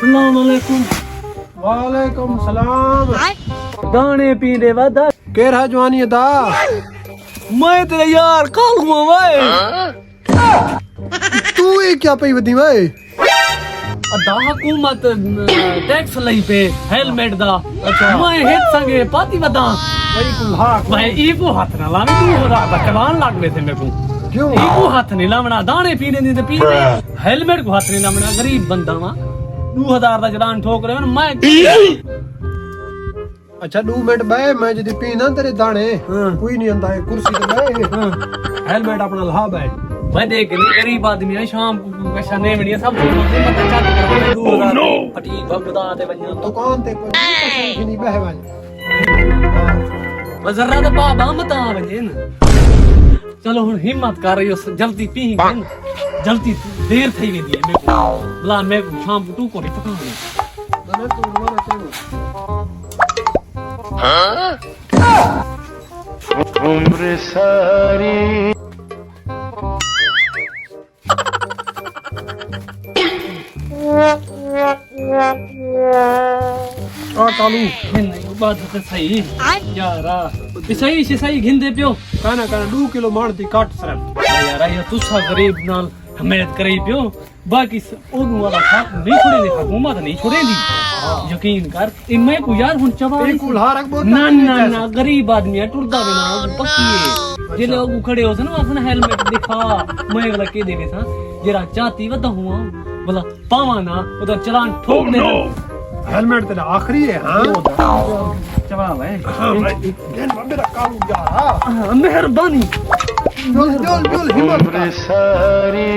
अस्सलाम वालेकुम। वालेकुम सलाम। दाने पीने वादा केरा जवानी दा मैं तेरा यार काल हुआ भाई। तू ये क्या पई वदी भाई? अदा हुकूमत टैक्स लई पे हेलमेट दा। अच्छा मैं हित संगे पाती वदा भाई कुल्हा भाई ई को हाथ ना लावे तू हो रहा चलान लागने थे मेरे को। क्यों? ई को हाथ नहीं लावना दाने पीने दी ते पी दे हेलमेट को हाथ नहीं लावना गरीब बंदा वा 2000 दा चलान ठोक रहे मैं अच्छा 2 मिनट बह मैं जदी पीना तेरे दाने हाँ। कोई नहीं आंदा है कुर्सी ते बह हेलमेट अपना ला बैठ। मैं देख नहीं गरीब आदमी है शाम को पैसा नहीं मिली सब पता चल कर 2000 फटी भगदा ते वन्या तो दुकान ते कोई नहीं बह भाई। वजरा दे बाबा मत आ वजे न चलो हुन हिम्मत कर रही हो जल्दी पी गन जल्दी देर થઈ ગઈ है मेरे को भला मैं शाम को तू को नहीं पका ना तू दोबारा चलो। उम्र सारी आ कालू नहीं बात तो सही यारा सही से सही घिंदे पियो कहना 2 किलो मार दी काट सरम यारा ये तुसा गरीब नाल मेहनत करे पियो बाकी ओदू वाला खा नहीं छोड़े दी हुकूमत नहीं छोड़े दी यकीन कर मैं को यार हुन चबा तेरी कुल्हा रख बोल ना ना ना गरीब आदमी है टुरदा बिना पक्की है जे लोग खड़े हो ना वासन हेलमेट दिखा मैं वाला के देवे था जरा चाहती वदा हुआ बोला पावा ना उधर चलान ठोक दे हेलमेट तेरा आखिरी है। हां जवाब है दिन मेरा कालू यार मेहरबानी जोल जोल जोल हिम्मत कर। सारी